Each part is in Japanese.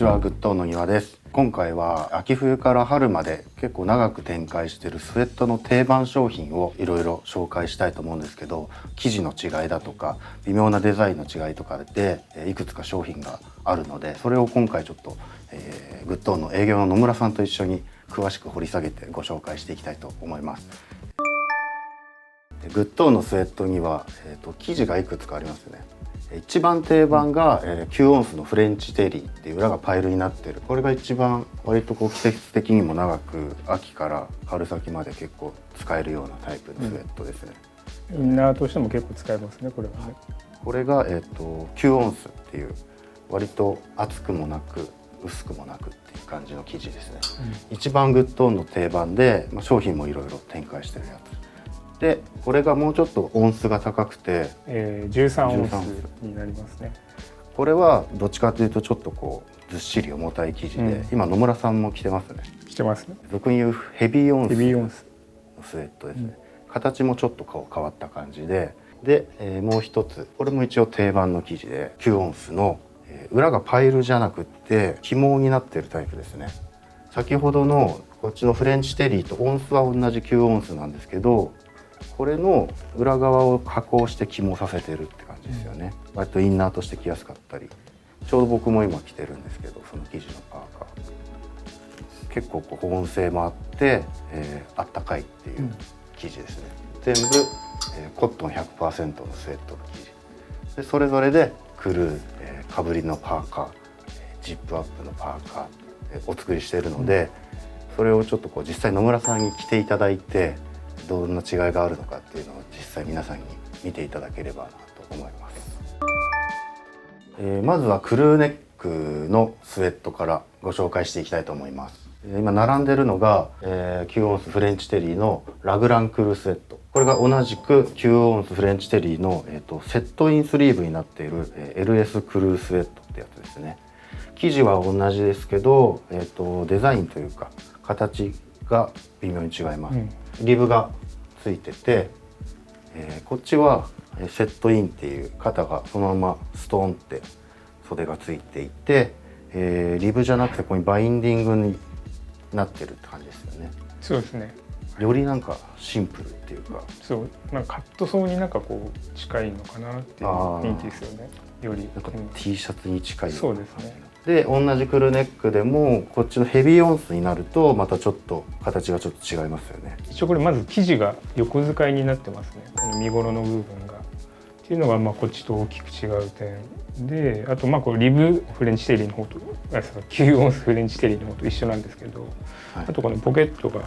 ちは、グッドの庭です。今回は秋冬から春まで結構長く展開しているスウェットの定番商品をいろいろ紹介したいと思うんですけど、生地の違いだとか微妙なデザインの違いとかでいくつか商品があるので、それを今回ちょっと、グッドの営業の野村さんと一緒に詳しく掘り下げてご紹介していきたいと思います。グッドのスウェットには、生地がいくつかありますよね。一番定番が、9オンスのフレンチテリーっていう裏がパイルになってる、これが一番割と季節的にも長く秋から春先まで結構使えるようなタイプのスウェットですね。インナーとしても結構使えますね、これはね。これが、9オンスっていう割と厚くもなく薄くもなくっていう感じの生地ですね。一番グッドオンの定番で、商品もいろいろ展開してるやつで、これがもうちょっとオンスが高くて、13オンスになりますね。これはどっちかというとちょっとずっしり重たい生地で、今野村さんも着てますね。着てますね。俗に言うヘビーオンスのスウェットですね。形もちょっと変わった感じで、もう一つ、これも一応定番の生地で9オンスの、裏がパイルじゃなくって起毛になっているタイプですね。先ほどのこっちのフレンチテリーとオンスは同じ9オンスなんですけど、これの裏側を加工して起毛させてるって感じですよね。割とインナーとして着やすかったり、ちょうど僕も今着てるんですけど、その生地のパーカー結構保温性もあって、あったかいっていう生地ですね。全部、コットン 100% のスウェットの生地で、それぞれでクルー、かぶりのパーカー、ジップアップのパーカー、お作りしているので、それをちょっと実際野村さんに着ていただいて、どんな違いがあるのかっていうのを実際皆さんに見ていただければなと思います。まずはクルーネックのスウェットからご紹介していきたいと思います。今並んでるのが、9オンスフレンチテリーのラグランクルースウェット。これが同じく9オンスフレンチテリーの、セットインスリーブになっている、LS クルースウェットってやつですね。生地は同じですけど、デザインというか形が微妙に違います。リブがついてて、こっちはセットインっていう肩がそのままストーンって袖がついていて、リブじゃなくてここにバインディングになってるって感じですよね。そうですね。よりなんかシンプルっていうか、そうなんかカットソーになんか近いのかなっていう雰囲気ですよね。よりなんか T シャツに近いような。そうですね。で同じクルーネックでもこっちのヘビーオンスになるとまたちょっと形がちょっと違いますよね。一応これまず生地が横使いになってますね。この身ごろの部分がっていうのがこっちと大きく違う点で、あとこれリブフレンチテリーの方と9オンスフレンチテリーの方と一緒なんですけど、はい、あとこのポケットが、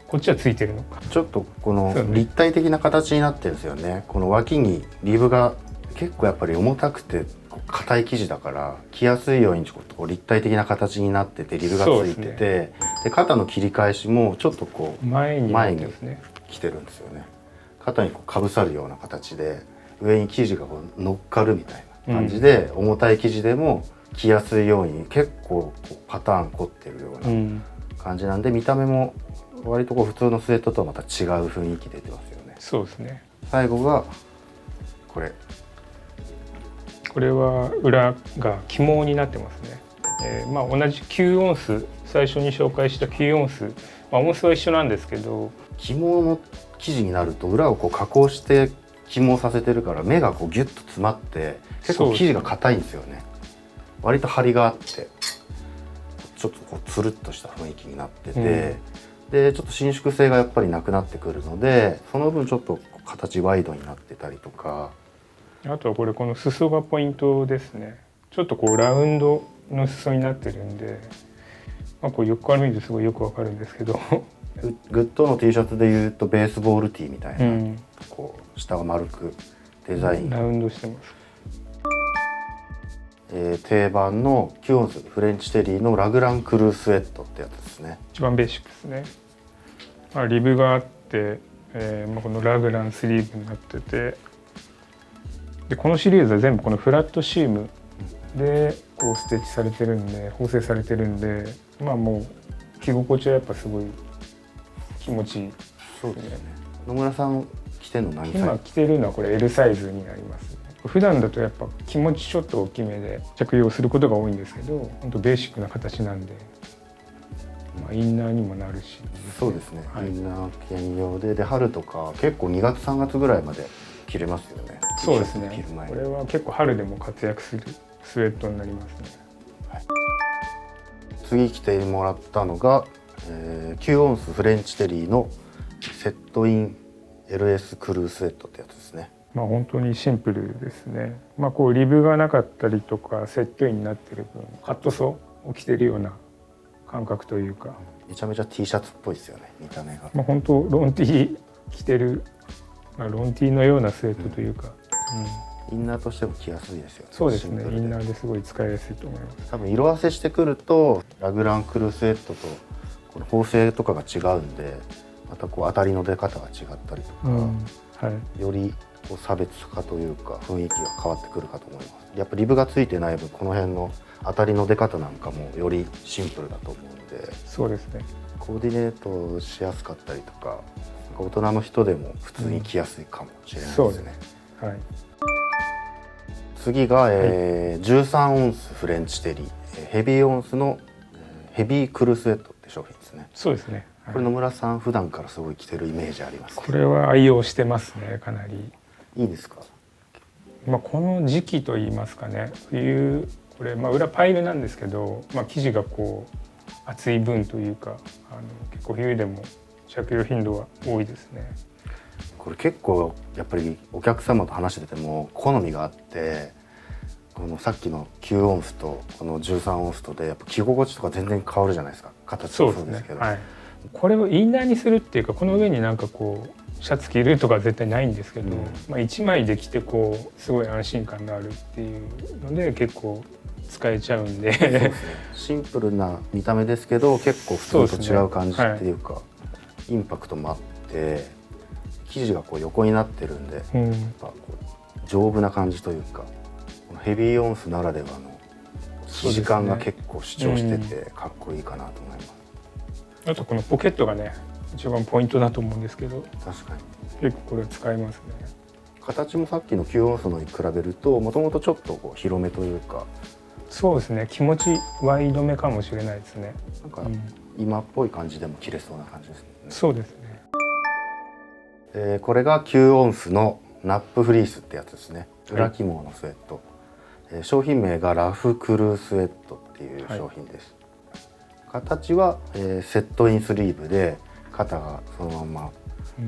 こっちはついてるのか、ちょっとこの立体的な形になってるんですよね。この脇にリブが結構やっぱり重たくて硬い生地だから着やすいようにちょっと立体的な形になっててリブがついてて、で肩の切り返しもちょっと前に来てるんですよね。肩にかぶさるような形で上に生地が乗っかるみたいな感じで、重たい生地でも着やすいように結構パターン凝ってるような感じなんで、見た目も割と普通のスウェットとはまた違う雰囲気出てますよね。そうですね。最後がこれは裏が起毛になってますね。同じ9オンス、最初に紹介した9オンス、オンスは一緒なんですけど、起毛の生地になると裏を加工して起毛させてるから目がギュッと詰まって結構生地が硬いんですよね。割と張りがあってちょっとつるっとした雰囲気になってて、でちょっと伸縮性がやっぱりなくなってくるので、その分ちょっと形ワイドになってたりとか。あとはこの裾がポイントですね。ちょっとラウンドの裾になってるんで、横から見るとすごいよくわかるんですけどグッドの T シャツでいうとベースボール T みたいな、下が丸くデザイン、ラウンドしてます。定番の9オンスフレンチテリーのラグランクルースウェットってやつですね。一番ベーシックですね。リブがあって、このラグランスリーブになってて、でこのシリーズは全部このフラットシームでステッチされてるんで、縫製されてるんで、もう着心地はやっぱすごい気持ちいい。そうですね。野村さん着てるの何サイズ？今着てるのはこれ L サイズになりますね。普段だとやっぱ気持ちちょっと大きめで着用することが多いんですけど、本当ベーシックな形なんで、インナーにもなるし。そうですね、はい、インナー兼用で春とか結構2月3月ぐらいまで着れますよね。そうですね、着る前にこれは結構春でも活躍するスウェットになりますね。はい、次着てもらったのが、9オンスフレンチテリーのセットイン LS クルースウェットってやつですね。本当にシンプルですね。こうリブがなかったりとかセットインになってる分カットソーを着てるような感覚というか、めちゃめちゃ T シャツっぽいですよね、見た目が。本当ロン T 着てる、ロン T のようなスウェットというか、インナーとしても着やすいですよね。そうですね、インナーですごい使いやすいと思います。多分色あせしてくるとラグランクルースウェットとこの縫製とかが違うんで、またこう当たりの出方が違ったりとか、はい、よりこう差別化というか雰囲気が変わってくるかと思います。やっぱリブがついてない分この辺の当たりの出方なんかもよりシンプルだと思うんで、そうですね、コーディネートしやすかったりとか、大人の人でも普通に着やすいかもしれないですね。そうですね、はい、次が、13オンスフレンチテリーヘビーオンスのヘビークルースウェットって商品ですね。そうですね、これ野村さん普段からすごい着てるイメージあります、ね。これは愛用してますね、かなり。いいですか。この時期といいますかね、冬これ裏パイルなんですけど、生地がこう厚い分というか、結構冬でも着用頻度は多いですね。これ結構やっぱりお客様と話してても好みがあって、このさっきの9オンスとこの13オンスとでやっぱ着心地とか全然変わるじゃないですか。形もそうですけど、はい、これをインナーにするっていうか、この上になんかこうシャツ着るとか絶対ないんですけど、1枚で着てこうすごい安心感があるっていうので結構使えちゃうんで、そうですね、シンプルな見た目ですけど結構普通と違う感じっていうか、インパクトもあって生地がこう横になってるんで、やっぱこう丈夫な感じというか、このヘビーオンスならではの生地感が結構主張しててかっこいいかなと思います。あとこのポケットがね一番ポイントだと思うんですけど、確かに結構これ使えますね。形もさっきの9オンスのに比べるともともとちょっとこう広めというか、そうですね、気持ちワイドめかもしれないですね。なんか今っぽい感じでも着れそうな感じですね。そうですね。これが9オンスのナップフリースってやつですね。裏起毛のスウェット、商品名がラフクルースウェットっていう商品です。形は、セットインスリーブで肩がそのまま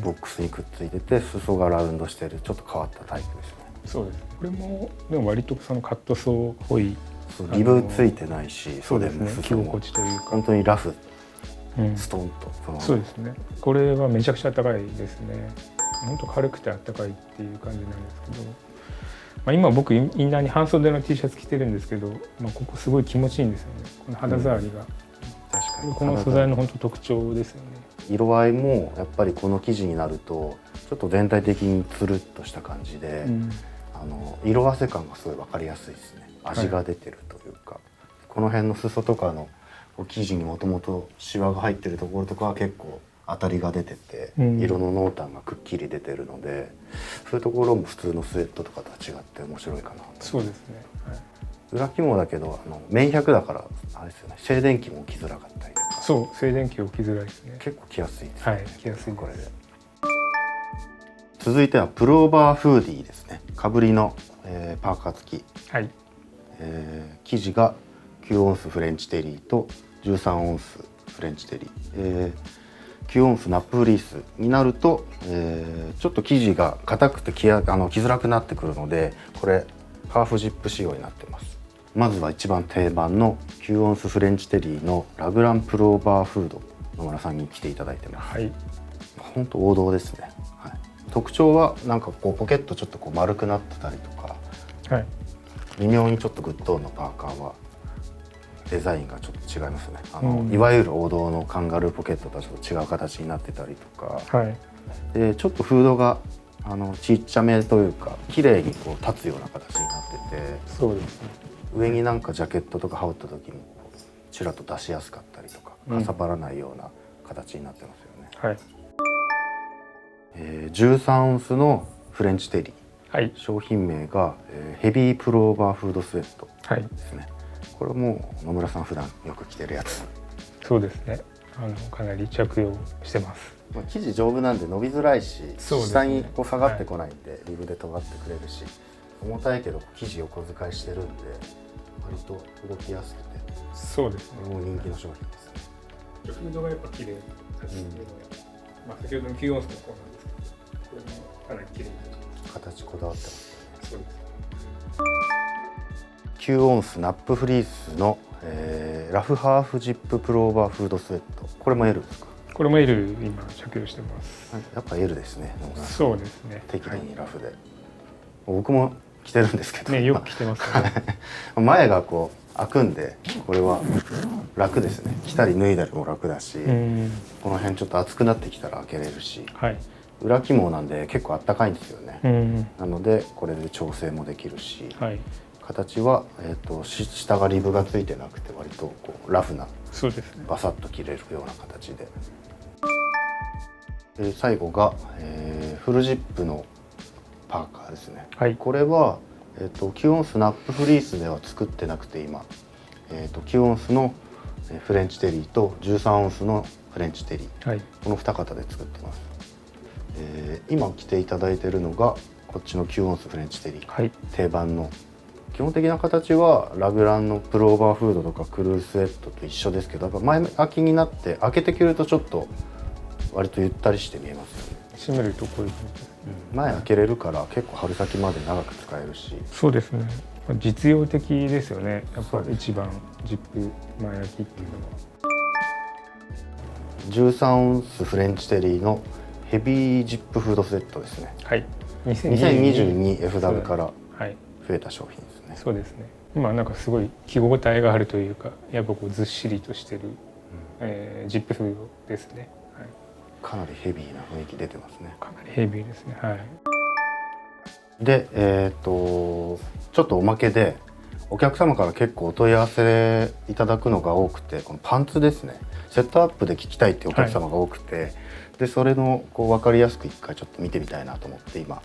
ボックスにくっついてて、裾がラウンドしてるちょっと変わったタイプですね。そうです。これもでも割とそのカットソーっぽい、リブついてないし、そうですね、着心地というか本当にラフ、ストンとそうですね。これはめちゃくちゃ暖かいですね。本当軽くて暖かいっていう感じなんですけど、今僕インナーに半袖の T シャツ着てるんですけど、ここすごい気持ちいいんですよね。この肌触りが、確かにこの素材の本当特徴ですよね。色合いもやっぱりこの生地になるとちょっと全体的につるっとした感じで、色あせ感がすごい分かりやすいですね。味が出てるというか、この辺の裾とかの生地にもともとシワが入ってるところとかは結構当たりが出てて、色の濃淡がくっきり出てるので、そういうところも普通のスウェットとかとは違って面白いかなと。そうですね、裏起毛だけど綿100だからあれですよね、静電気も起きづらかったりとか。そう、静電気起きづらいですね。結構着やすいですね。はい、着やすいこれで。続いてはプローバーフーディーですね。かぶりの、パーカー付き、生地が9オンスフレンチテリーと13オンスフレンチテリー、9オンスナップフリースになると、ちょっと生地が硬くて着づらくなってくるので、これハーフジップ仕様になってます。まずは一番定番の9オンスフレンチテリーのラグランプローバーフード、野村さんに着ていただいてます。本当王道ですね。特徴はなんかこうポケットちょっとこう丸くなってたりとか、微妙にちょっとグッドオンのパーカーはデザインがちょっと違いますね。いわゆる王道のカンガルーポケットとはちょっと違う形になってたりとか、でちょっとフードがちっちゃめというか綺麗にこう立つような形になってて、そうですね、上になんかジャケットとか羽織った時もちらっと出しやすかったりとか、かさばらないような形になってますよね。13オンスのフレンチテリはい、商品名が、ヘビープローバーフードスウェットはい、ですね。これも野村さん普段よく着てるやつ。そうですね。かなり着用してます。生地丈夫なんで伸びづらいし、そうですね、下にこう下がってこないんで、リブで尖ってくれるし、重たいけど生地横使いしてるんで割と動きやすくて、そうですね。もう人気の商品ですね。フードがやっぱ綺麗な形で、先ほどの9オンスのコーナーですけど、これもかなり綺麗な形こだわってますよね。そうです。9オンスナップフリースの、ラフハーフジッププローバーフードスウェット。これも L ですか？これも L 今着用してます。やっぱ L ですね。そうですね。適度にラフで、僕も着てるんですけどね、よく着てますよね。前がこう開くんで、これは楽ですね。着たり脱いだりも楽だし、この辺ちょっと厚くなってきたら開けれるし、はい、裏起毛なんで結構あったかいんですよね。なのでこれで調整もできるし、はい、形は、下がリブがついてなくて割とこうラフな、そうですね、バサッと着れるような形で。最後が、フルジップのパーカーですね。はい、これは、9オンスナップフリースでは作ってなくて今、9オンスのフレンチテリーと13オンスのフレンチテリー、はい、この2型で作ってます。今着ていただいているのがこっちの9オンスフレンチテリー、はい、定番の基本的な形はラグランのプローバーフードとかクルースウェットと一緒ですけど、やっぱ前開きになって開けて着るとちょっと割とゆったりして見えますよね。閉めるとこういう感じですね。前開けれるから結構春先まで長く使えるし。そうですね。実用的ですよね。やっぱ一番ジップ前開きっていうのは。13オンスフレンチテリーのヘビージップフードセットですね。はい。2022FW から増えた商品ですね。そうですね。今なんかすごい着応えがあるというか、やっぱこうずっしりとしてる、ジップフードですね。はい、かなりヘビーな雰囲気出てますね。かなりヘビーですね。はい。で、ちょっとおまけでお客様から結構お問い合わせいただくのが多くて、このパンツですね。セットアップで聞きたいっていうお客様が多くて、でそれのこう分かりやすく一回ちょっと見てみたいなと思って今、こ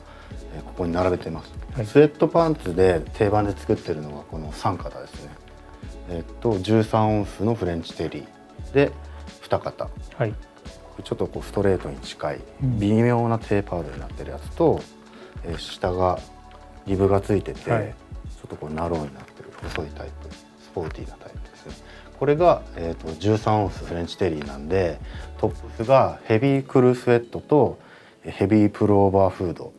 こに並べてます。スウェットパンツで定番で作ってるのはこの3型ですね。13オンスのフレンチテリーで2型、はい、ちょっとこうストレートに近い微妙なテーパードになってるやつと、下がリブがついてて、はい、ちょっとこうナローになってる細いタイプ、スポーティーなタイプですね。これが、13オンスフレンチテリーなんで、トップスがヘビークルースウェットとヘビープルオーバーフード、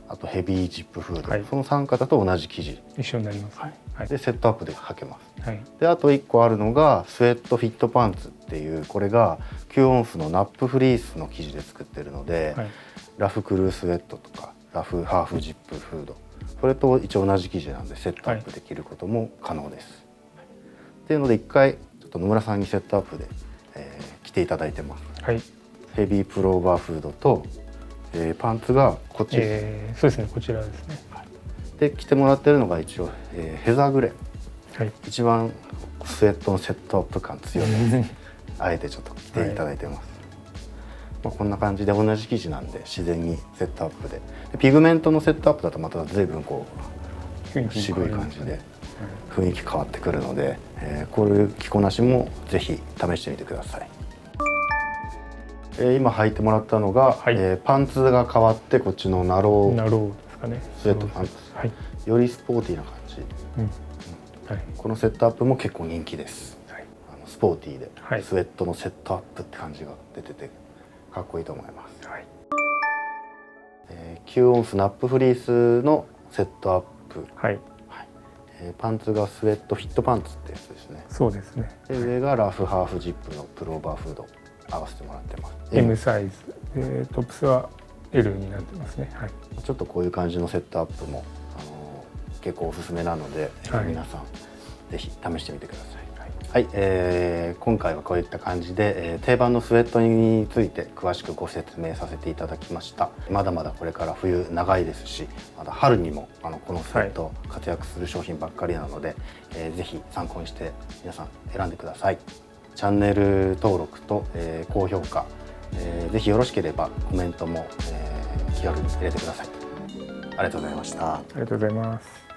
あとヘビージップフード、はい、その3型と同じ生地一緒になります、ね。はい、でセットアップで履けます。はい、であと1個あるのがスウェットフィットパンツっていう、これが9オンスのナップフリースの生地で作ってるので、はい、ラフクルースウェットとかラフハーフジップフード、これと一応同じ生地なんでセットアップできることも可能です。はい、っていうので一回ちょっと野村さんにセットアップで、着ていただいてます。はい、ヘビープローバーフードと、パンツがこっちです。そうですね、こちらですね。はい、で着てもらってるのが一応、ヘザーグレー、はい、一番スウェットのセットアップ感強いです。あえてちょっと着ていただいてます。はい、こんな感じで同じ生地なんで自然にセットアップで、ピグメントのセットアップだとまた随分こう渋い感じで雰囲気変わってくるので、こういう着こなしもぜひ試してみてください。今履いてもらったのが、はい、パンツが変わってこっちのナローですかね、スウェットパンツ、はい、よりスポーティーな感じ、はい、このセットアップも結構人気です。はい、スポーティーで、はい、スウェットのセットアップって感じが出ててかっこいいと思います。はい、9オンスナップフリースのセットアップ、はいはい、パンツがスウェットフィットパンツってやつですね。そうですね。で上がラフハーフジップのプローバーフード合わせてもらってます。M サイズ、トップスは L になってますね。はい、ちょっとこういう感じのセットアップも、結構おすすめなので、はい、皆さんぜひ試してみてください。はい、今回はこういった感じで、定番のスウェットについて詳しくご説明させていただきました。まだまだこれから冬長いですし、まだ春にもこのスウェット活躍する商品ばっかりなので、ぜひ参考にして皆さん選んでください。チャンネル登録と、高評価、ぜひよろしければコメントも、気軽に入れてください。ありがとうございました。ありがとうございます。